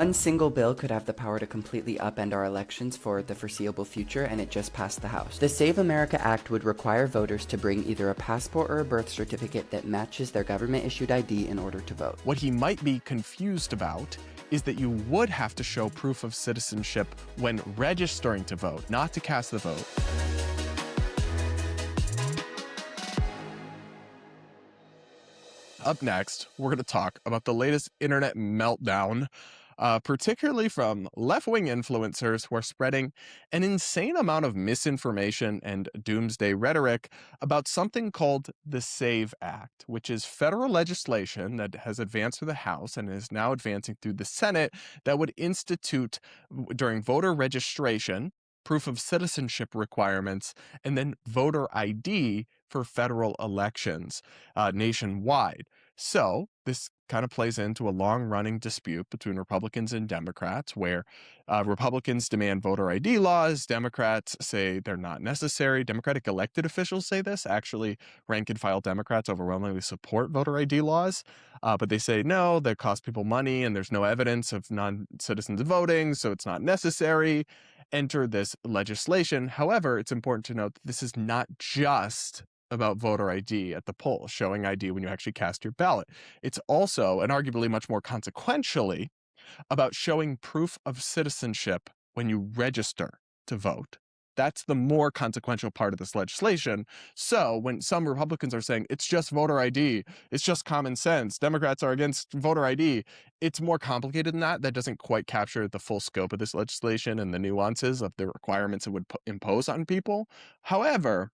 One single bill could have the power to completely upend our elections for the foreseeable future, and it just passed the House. The Save America Act would require voters to bring either a passport or a birth certificate that matches their government-issued ID in order to vote. What he might be confused about is that you would have to show proof of citizenship when registering to vote, not to cast the vote. Up next, we're going to talk about the latest internet meltdown, particularly from left-wing influencers who are spreading an insane amount of misinformation and doomsday rhetoric about something called the SAVE Act, which is federal legislation that has advanced through the House and is now advancing through the Senate that would institute, during voter registration, proof of citizenship requirements, and then voter ID for federal elections nationwide. So this kind of plays into a long-running dispute between Republicans and Democrats, where Republicans demand voter ID laws. Democrats say they're not necessary. Democratic elected officials say this. Actually, rank-and-file Democrats overwhelmingly support voter ID laws, but they say no, they cost people money, and there's no evidence of non-citizens voting, so it's not necessary. Enter this legislation. However, it's important to note that this is not just about voter ID at the polls, showing ID when you actually cast your ballot. It's also, and arguably much more consequentially, about showing proof of citizenship when you register to vote. That's the more consequential part of this legislation. So when some Republicans are saying it's just voter ID, it's just common sense, Democrats are against voter ID, it's more complicated than that. That doesn't quite capture the full scope of this legislation and the nuances of the requirements it would impose on people. However,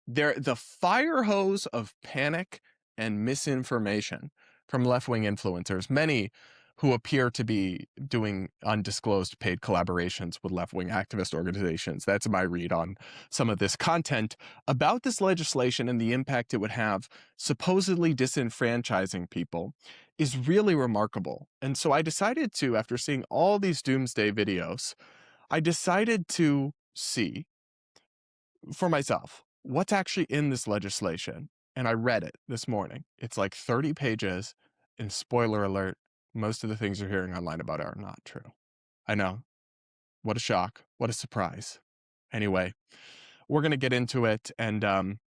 the fire hose of panic and misinformation from left-wing influencers, many who appear to be doing undisclosed paid collaborations with left-wing activist organizations. That's my read on some of this content about this legislation and the impact it would have supposedly disenfranchising people is really remarkable. And so I decided to, after seeing all these doomsday videos, I decided to see for myself what's actually in this legislation. And I read it this morning. It's like 30 pages, and spoiler alert, most of the things you're hearing online about it are not true. I know. What a shock. What a surprise. Anyway, we're going to get into it, and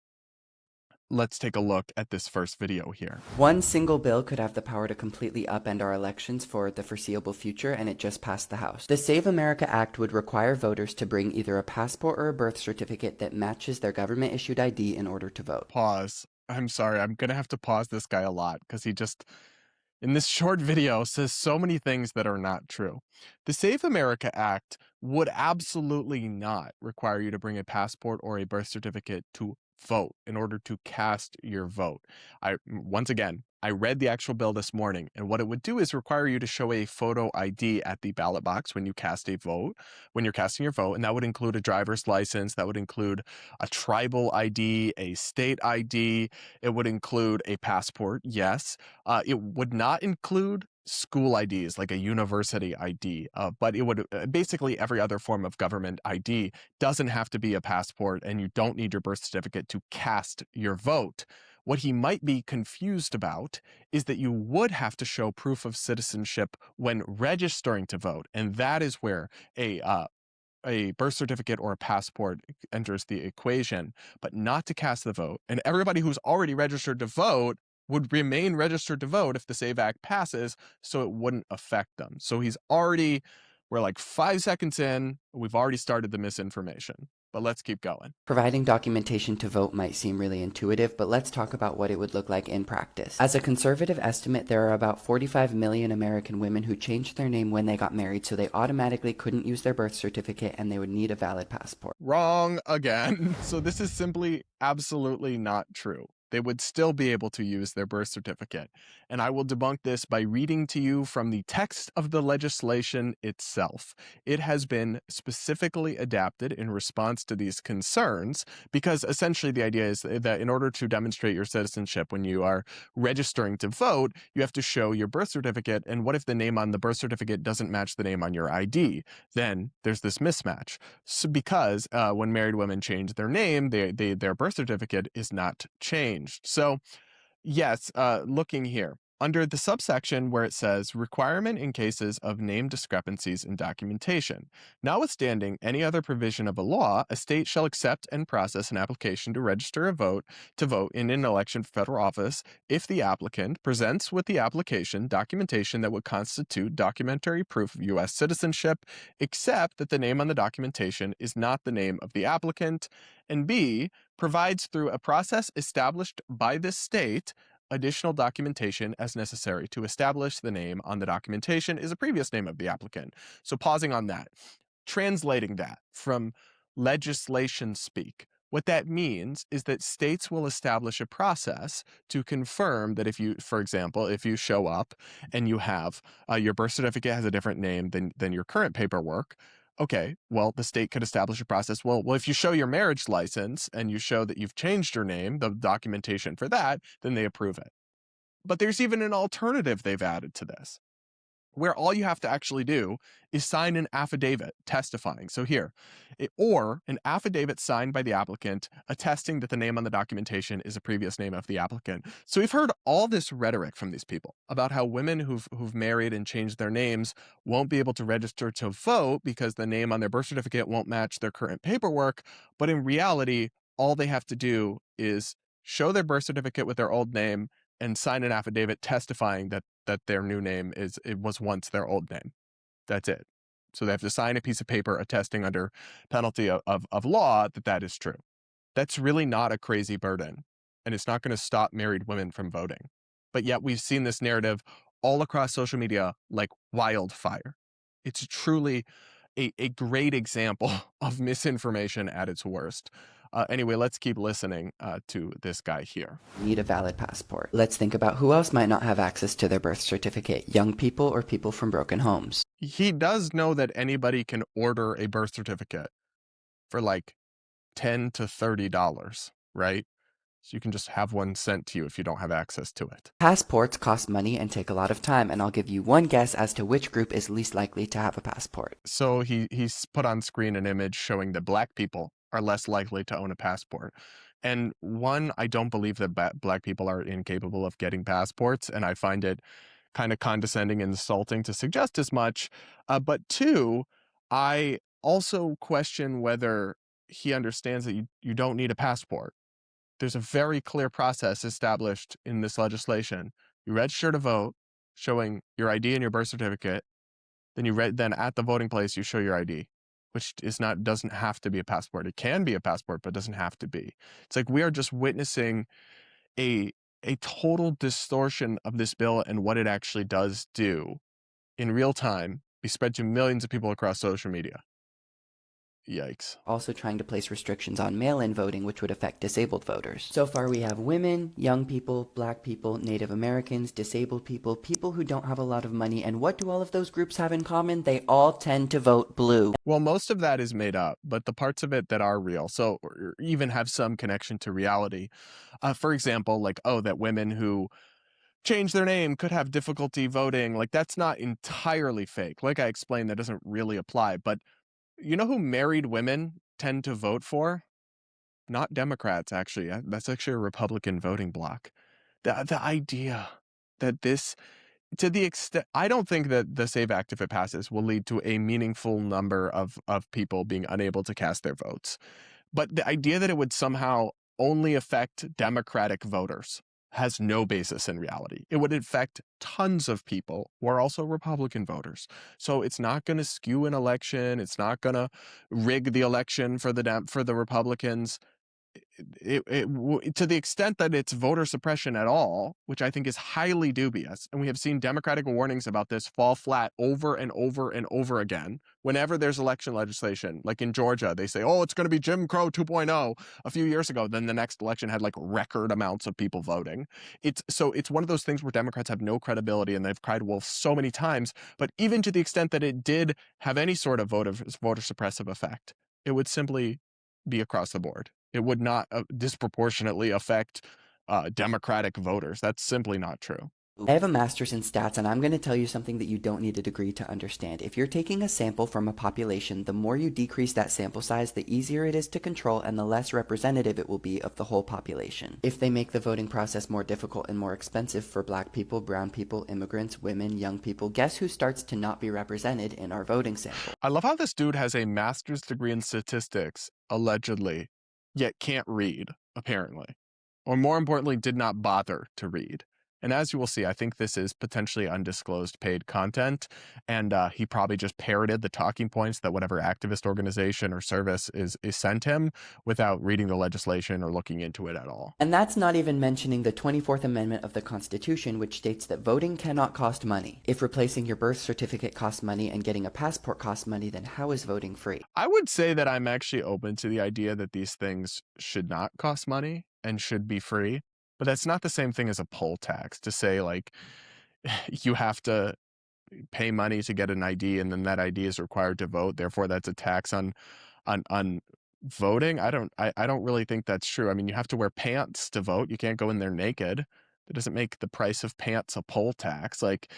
let's take a look at this first video here. One single bill could have the power to completely upend our elections for the foreseeable future, and it just passed the House. The Save America Act would require voters to bring either a passport or a birth certificate that matches their government-issued ID in order to vote. Pause. I'm sorry. I'm going to have to pause this guy a lot because he just, in this short video, says so many things that are not true. The Save America Act would absolutely not require you to bring a passport or a birth certificate to vote in order to cast your vote. Once again, I read the actual bill this morning, and what it would do is require you to show a photo ID at the ballot box when you cast a vote, when you're casting your vote, and that would include a driver's license, that would include a tribal ID, a state ID, it would include a passport, yes. It would not include school IDs, like a university ID, but it would basically every other form of government ID doesn't have to be a passport, and you don't need your birth certificate to cast your vote. What he might be confused about is that you would have to show proof of citizenship when registering to vote, and that is where a birth certificate or a passport enters the equation, but not to cast the vote. And everybody who's already registered to vote would remain registered to vote if the SAVE Act passes, so it wouldn't affect them. So we're like 5 seconds in, we've already started the misinformation. But let's keep going. Providing documentation to vote might seem really intuitive, but let's talk about what it would look like in practice. As a conservative estimate, there are about 45 million American women who changed their name when they got married, so they automatically couldn't use their birth certificate and they would need a valid passport. Wrong again. So this is simply absolutely not true. They would still be able to use their birth certificate. And I will debunk this by reading to you from the text of the legislation itself. It has been specifically adapted in response to these concerns because essentially the idea is that in order to demonstrate your citizenship when you are registering to vote, you have to show your birth certificate. And what if the name on the birth certificate doesn't match the name on your ID? Then there's this mismatch. So because when married women change their name, their birth certificate is not changed. So yes, looking here, under the subsection where it says requirement in cases of name discrepancies in documentation. Notwithstanding any other provision of a law, a state shall accept and process an application to register a vote to vote in an election for federal office if the applicant presents with the application documentation that would constitute documentary proof of U.S. citizenship, except that the name on the documentation is not the name of the applicant, and B, provides through a process established by this state additional documentation as necessary to establish the name on the documentation is a previous name of the applicant. So pausing on that, translating that from legislation speak, what that means is that states will establish a process to confirm that if you, for example, if you show up and you have your birth certificate has a different name than your current paperwork, okay, well, the state could establish a process. Well, if you show your marriage license and you show that you've changed your name, the documentation for that, then they approve it. But there's even an alternative they've added to this, where all you have to actually do is sign an affidavit testifying. So here, or an affidavit signed by the applicant attesting that the name on the documentation is a previous name of the applicant. So we've heard all this rhetoric from these people about how women who've married and changed their names won't be able to register to vote because the name on their birth certificate won't match their current paperwork. But in reality, all they have to do is show their birth certificate with their old name and sign an affidavit testifying that their new name was once their old name. That's it. So they have to sign a piece of paper attesting under penalty of law that that is true. That's really not a crazy burden, and it's not going to stop married women from voting. But yet we've seen this narrative all across social media like wildfire. It's truly a great example of misinformation at its worst. Anyway, let's keep listening to this guy here. Need a valid passport. Let's think about who else might not have access to their birth certificate, young people or people from broken homes. He does know that anybody can order a birth certificate for like $10 to $30, right? So you can just have one sent to you if you don't have access to it. Passports cost money and take a lot of time, and I'll give you one guess as to which group is least likely to have a passport. So he's put on screen an image showing that Black people are less likely to own a passport. And one, I don't believe that Black people are incapable of getting passports, and I find it kind of condescending and insulting to suggest as much. But two, I also question whether he understands that you don't need a passport. There's a very clear process established in this legislation. You register to vote, showing your ID and your birth certificate. Then at the voting place you show your ID, which doesn't have to be a passport. It can be a passport, but doesn't have to be. It's like we are just witnessing a total distortion of this bill and what it actually does do in real time be spread to millions of people across social media. Yikes. Also trying to place restrictions on mail-in voting, which would affect disabled voters. So far we have women, young people, Black people, Native Americans, disabled people, people who don't have a lot of money, and what do all of those groups have in common? They all tend to vote blue. Well, most of that is made up, but the parts of it that are real, so or even have some connection to reality, for example, like, that women who change their name could have difficulty voting, like, that's not entirely fake. Like I explained, that doesn't really apply, but you know who married women tend to vote for? Not Democrats, actually. That's actually a Republican voting bloc. The idea that this, to the extent, I don't think that the SAVE Act, if it passes, will lead to a meaningful number of people being unable to cast their votes. But the idea that it would somehow only affect Democratic voters has no basis in reality. It would affect tons of people who are also Republican voters. So it's not going to skew an election. It's not going to rig the election for the Republicans. To the extent that it's voter suppression at all, which I think is highly dubious, and we have seen Democratic warnings about this fall flat over and over and over again. Whenever there's election legislation, like in Georgia, they say, "Oh, it's going to be Jim Crow 2.0" a few years ago. Then the next election had like record amounts of people voting. It's one of those things where Democrats have no credibility, and they've cried wolf so many times. But even to the extent that it did have any sort of voter suppressive effect, it would simply be across the board. It would not disproportionately affect Democratic voters. That's simply not true. I have a master's in stats, and I'm going to tell you something that you don't need a degree to understand. If you're taking a sample from a population, the more you decrease that sample size, the easier it is to control and the less representative it will be of the whole population. If they make the voting process more difficult and more expensive for black people, brown people, immigrants, women, young people, guess who starts to not be represented in our voting sample? I love how this dude has a master's degree in statistics, allegedly, yet can't read, apparently. Or more importantly, did not bother to read. And as you will see, I think this is potentially undisclosed paid content, and he probably just parroted the talking points that whatever activist organization or service is sent him without reading the legislation or looking into it at all. And that's not even mentioning the 24th Amendment of the Constitution, which states that voting cannot cost money. If replacing your birth certificate costs money and getting a passport costs money, then how is voting free? I would say that I'm actually open to the idea that these things should not cost money and should be free, but that's not the same thing as a poll tax to say, like, you have to pay money to get an ID and then that ID is required to vote. Therefore, that's a tax on voting. I don't really think that's true. I mean, you have to wear pants to vote. You can't go in there naked. That doesn't make the price of pants a poll tax. Like,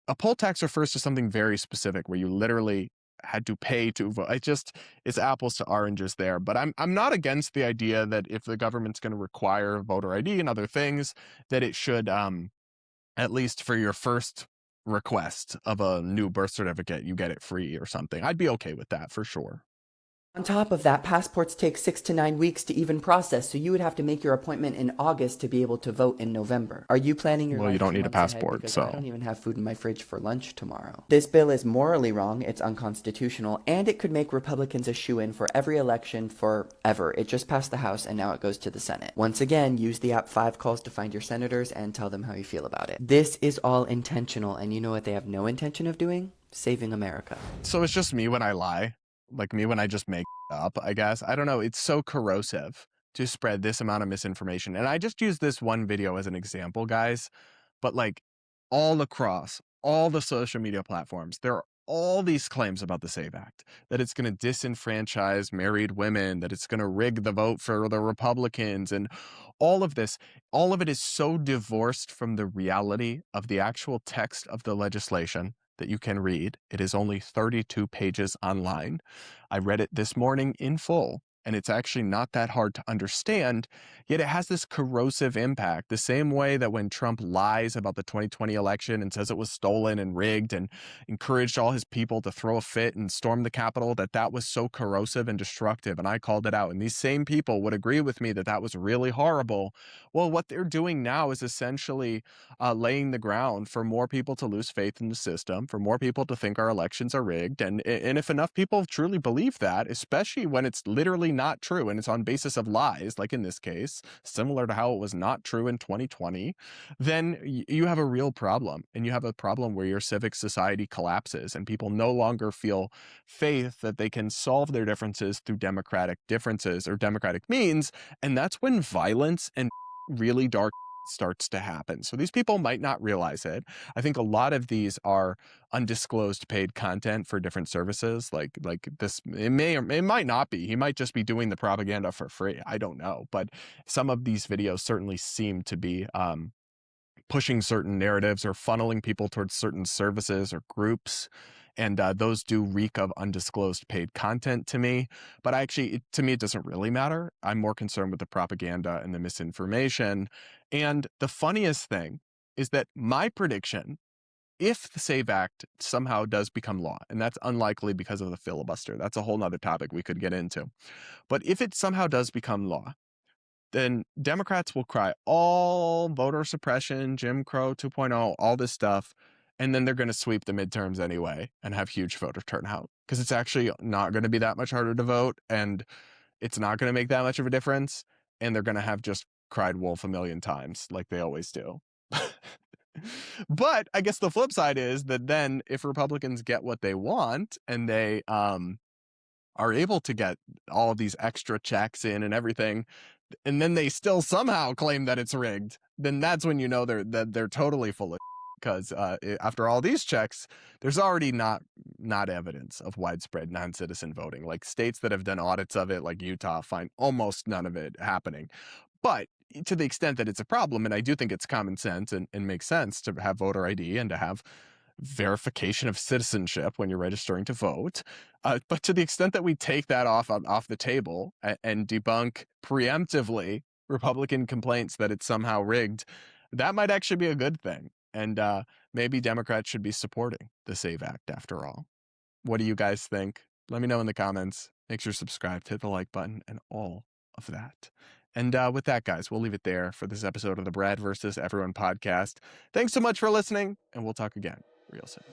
a poll tax refers to something very specific where you literally had to pay to vote. It's apples to oranges there. But I'm not against the idea that if the government's going to require voter ID and other things, that it should at least for your first request of a new birth certificate, you get it free or something. I'd be okay with that for sure. On top of that, passports take 6 to 9 weeks to even process, so you would have to make your appointment in August to be able to vote in November. Are you planning your Well, you life don't 2 need a months ahead? passport, Because I so don't even have food in my fridge for lunch tomorrow. This bill is morally wrong, it's unconstitutional, and it could make Republicans a shoo-in for every election forever. It just passed the House and now it goes to the Senate. Once again, use the app 5 Calls to find your senators and tell them how you feel about it. This is all intentional, and you know what they have no intention of doing? Saving America. So it's just me when I lie, like me when I just make up, I guess. I don't know. It's so corrosive to spread this amount of misinformation. And I just use this one video as an example, guys. But like all across all the social media platforms, there are all these claims about the SAVE Act, that it's going to disenfranchise married women, that it's going to rig the vote for the Republicans, and all of this. All of it is so divorced from the reality of the actual text of the legislation that you can read. It is only 32 pages online. I read it this morning in full, and it's actually not that hard to understand, yet it has this corrosive impact. The same way that when Trump lies about the 2020 election and says it was stolen and rigged and encouraged all his people to throw a fit and storm the Capitol, that was so corrosive and destructive, and I called it out. And these same people would agree with me that that was really horrible. Well, what they're doing now is essentially laying the ground for more people to lose faith in the system, for more people to think our elections are rigged. And if enough people truly believe that, especially when it's literally not true and it's on basis of lies, like in this case, similar to how it was not true in 2020, then you have a real problem. And you have a problem where your civic society collapses and people no longer feel faith that they can solve their differences through democratic differences or democratic means. And that's when violence and really dark starts to happen. So these people might not realize it. I think a lot of these are undisclosed paid content for different services. Like this, it may or it might not be. He might just be doing the propaganda for free. I don't know. But some of these videos certainly seem to be pushing certain narratives or funneling people towards certain services or groups. And those do reek of undisclosed paid content to me. But to me, it doesn't really matter. I'm more concerned with the propaganda and the misinformation. And the funniest thing is that my prediction, if the SAVE Act somehow does become law, and that's unlikely because of the filibuster, that's a whole nother topic we could get into. But if it somehow does become law, then Democrats will cry all voter suppression, Jim Crow 2.0, all this stuff. And then they're going to sweep the midterms anyway and have huge voter turnout because it's actually not going to be that much harder to vote and it's not going to make that much of a difference. And they're going to have just cried wolf a million times like they always do. But I guess the flip side is that then if Republicans get what they want and they are able to get all of these extra checks in and everything, and then they still somehow claim that it's rigged, then that's when you know they're totally full of because after all these checks, there's already not evidence of widespread non-citizen voting. Like states that have done audits of it, like Utah, find almost none of it happening. But to the extent that it's a problem, and I do think it's common sense and makes sense to have voter ID and to have verification of citizenship when you're registering to vote. But to the extent that we take that off the table and debunk preemptively Republican complaints that it's somehow rigged, that might actually be a good thing. And maybe Democrats should be supporting the SAVE Act after all. What do you guys think? Let me know in the comments. Make sure to subscribe, hit the like button, and all of that. And with that, guys, we'll leave it there for this episode of the Brad versus Everyone podcast. Thanks so much for listening, and we'll talk again real soon.